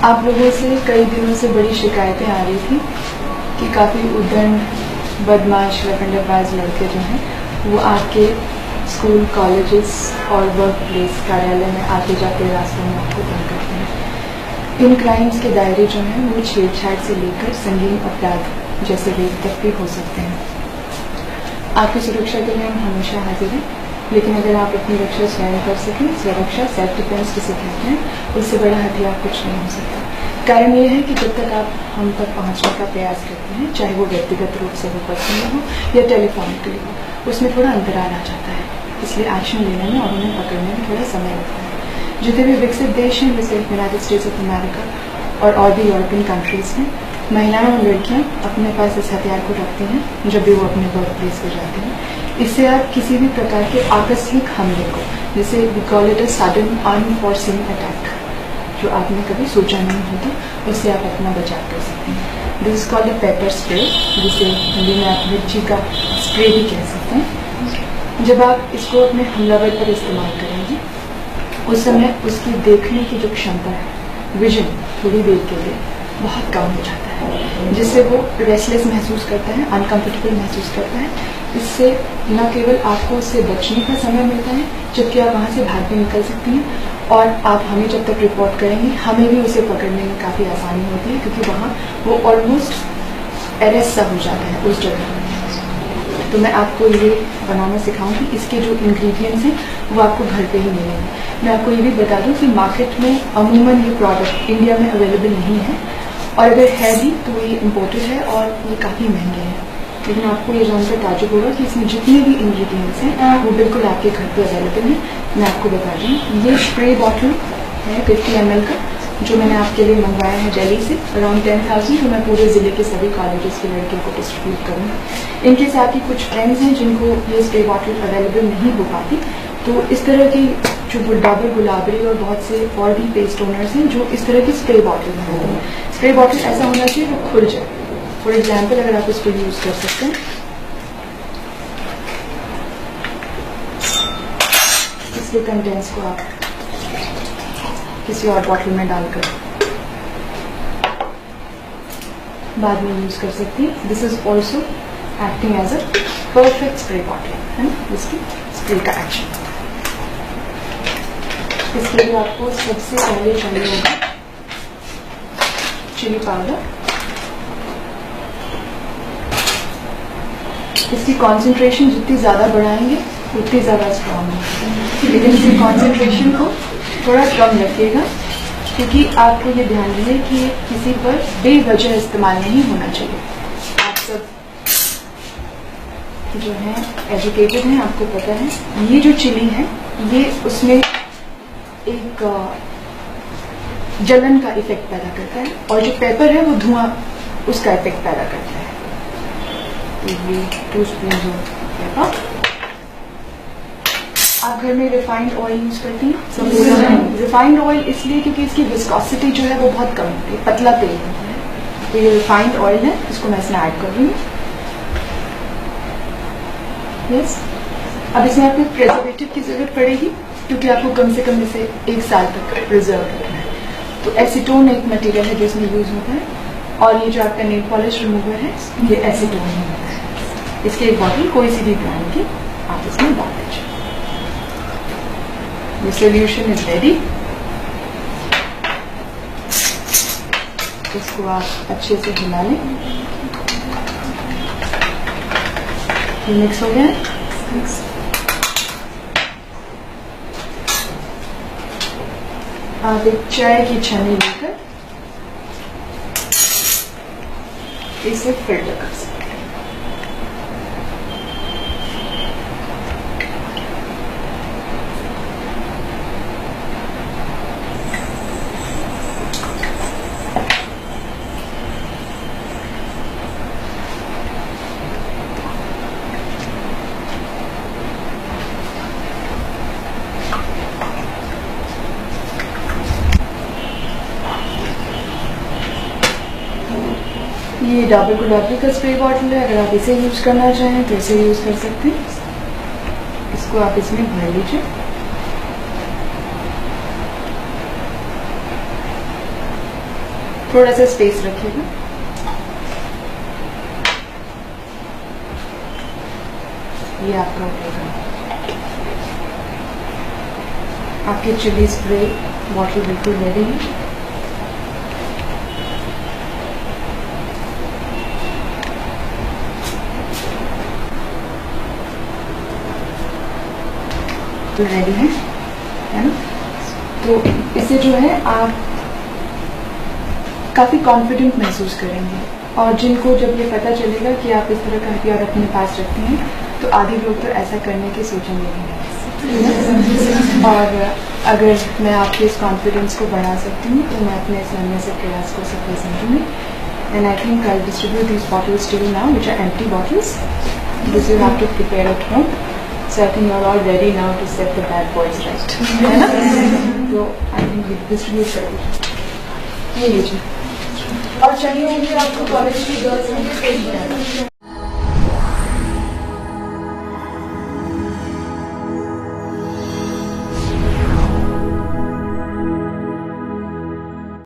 आप लोगों से कई दिनों से बड़ी शिकायतें आ रही थी कि काफ़ी उद्दंड बदमाश लफंडेबाज लड़के जो हैं वो आपके स्कूल, कॉलेजेस और वर्क प्लेस, कार्यालय में आते जाते रास्तों में आपको तंग करते हैं। इन क्राइम्स के दायरे जो हैं वो छेड़छाड़ से लेकर संगीन अपराध जैसे रेप तक भी हो सकते हैं। आपकी सुरक्षा के लिए हम हमेशा हाजिर हैं, लेकिन अगर आप अपनी रक्षा स्वयं कर सकें, स्वरक्षा सेल्फ डिफेंस जिसे कहते हैं, उससे बड़ा हथियार कुछ नहीं हो सकता। कारण यह है कि जब तक आप हम तक पहुंचने का प्रयास करते हैं, चाहे वो व्यक्तिगत रूप से हो, पर्सनल हो या टेलीफोनिकली हो, उसमें थोड़ा अंतराल आ जाता है। इसलिए एक्शन लेने में और उन्हें पकड़ने में थोड़ा समय लगता है। जितने भी विकसित देश हैं जैसे यूनाइटेड स्टेट्स ऑफ अमेरिका और भी यूरोपियन कंट्रीज में, महिलाएं और लड़कियां अपने पास इस हथियार को रखती हैं जब भी वो अपने वर्क प्लेस पर जाते हैं। इससे आप किसी भी प्रकार के आकस्मिक हमले को, जैसे we call it a sudden unforeseen attack, जो आपने कभी सोचा नहीं होता, उससे आप अपना बचाव कर सकते हैं। This is called a paper spray, जिसे हिंदी में आप मिर्ची का स्प्रे भी कह सकते हैं। जब आप इसको अपने हमलावर पर इस्तेमाल करेंगे, उस समय उसकी देखने की जो क्षमता है, विजन, थोड़ी देर के लिए बहुत कम हो जाता है, जिससे वो रेस्टलेस महसूस करता है, अनकंफर्टेबल महसूस करता है। इससे न केवल आपको उससे बचने का समय मिलता है, जबकि आप वहाँ से भाग भी निकल सकती हैं, और आप हमें जब तक रिपोर्ट करेंगे, हमें भी उसे पकड़ने में काफ़ी आसानी होती है, क्योंकि वहाँ वो ऑलमोस्ट अरेस्ट सा हो जाता है उस जगह। तो मैं आपको ये बनाना सिखाऊंगी। इसके जो इंग्रेडिएंट्स हैं वो आपको घर पे ही मिलेंगे। मैं आपको ये भी बता दूं कि मार्केट में अमूमन ये प्रोडक्ट इंडिया में अवेलेबल नहीं है, और अगर है भी तो ये इम्पोर्टेड है और ये काफ़ी महंगे हैं। लेकिन आपको ये जानकर ताजुब होगा कि इसमें जितने भी इंग्रेडिएंट्स हैं वो बिल्कुल आपके घर पे अवेलेबल हैं। मैं आपको बता दूँ, ये स्प्रे बॉटल है 50 ml का, जो मैंने आपके लिए मंगवाया है दिल्ली से, अराउंड 10,000, जो मैं पूरे ज़िले के सभी कॉलेजेस के लड़कियों को डिस्ट्रीब्यूट करूँगी। इनके साथ ही कुछ फ्रेंड्स हैं जिनको ये स्प्रे बॉटल अवेलेबल नहीं हो पाती, तो इस तरह की जो डाबर गुलाबरी और बहुत से और भी पेस्ट ओनर्स हैं जो इस तरह की स्प्रे बॉटल बनाते हैं। स्प्रे बॉटल ऐसा होना चाहिए वो खुल जाए। फॉर एग्जाम्पल, अगर आप इसको यूज़ कर सकते हैं, इसके कंटेंट्स को आप किसी और बॉटल में डालकर बाद में यूज कर सकती है। This is also acting as a perfect spray bottle, है ना, इसकी स्प्रे का एक्शन। इसके लिए आपको सबसे पहले चाहिए होगा चिली पाउडर। इसकी कॉन्सेंट्रेशन जितनी ज़्यादा बढ़ाएंगे उतनी ज़्यादा स्ट्रॉन्ग है, लेकिन इसकी कॉन्सेंट्रेशन को थोड़ा कम रखिएगा, क्योंकि आपको ये ध्यान रहे कि ये किसी पर बेवजह इस्तेमाल नहीं होना चाहिए। आप सब जो हैं एजुकेटेड हैं, आपको पता है ये जो चिली है ये उसमें एक जलन का इफेक्ट पैदा करता है, और जो पेपर है वो धुआं उसका इफेक्ट पैदा करता है। तो ये 2 स्पून पेपर। आप घर में रिफाइंड ऑयल यूज करती हैं? रिफाइंड ऑयल इसलिए क्योंकि इसकी विस्कोसिटी जो है वो बहुत कम होती है, पतला तेल होता है। तो ये रिफाइंड ऑयल है, इसको मैं इसमें ऐड कर रही हूँ। यस, अब इसमें आपको प्रिजर्वेटिव की जरूरत पड़ेगी, क्योंकि आपको कम से कम इसे 1 साल तक प्रिजर्व रखना है। तो एसीटोन एक मटेरियल है जो इसमें यूज होता है, और ये जो आपका नेल पॉलिश रिमूवर है ये एसीटोन ही होता है। इसकी एक बॉटल कोई सी भी ब्रांड की आप इसमें डाल दीजिए। The solution is ready. इसको आप अच्छे से हिला लें। ये मिक्स हो गया है। आप एक चाय की छन्नी लेकर इसे फिल्टर कर सकते हैं। ये डाबर गुलाबरी का स्प्रे बॉटल है, अगर आप इसे यूज करना चाहें तो इसे यूज कर सकते हैं। इसको आप इसमें भर लीजिए। थोड़ा सा स्पेस रखिएगा। ये आपका होगा। आपके चिली स्प्रे बॉटल बिल्कुल रेडी है। रेडी है ना? तो इससे जो है आप काफी कॉन्फिडेंट महसूस करेंगे, और जिनको जब ये पता चलेगा कि आप इस तरह का हथियार अपने पास रखते हैं तो आधे लोग तो ऐसा करने की सोचेंगे नहीं। और अगर मैं आपके इस कॉन्फिडेंस को बढ़ा सकती हूँ तो मैं अपने इस नन्हे से प्रयास को सफल समझूंगी। And I think I distribute these bottles to you now, which are empty bottles, this you have to prepare at home. So I think you're all ready now to set the bad boys right, है ना? तो I think we distribute करेंगे। ये लीजिए। और चाहिए होंगे आपको कॉलेज की गर्ल्स में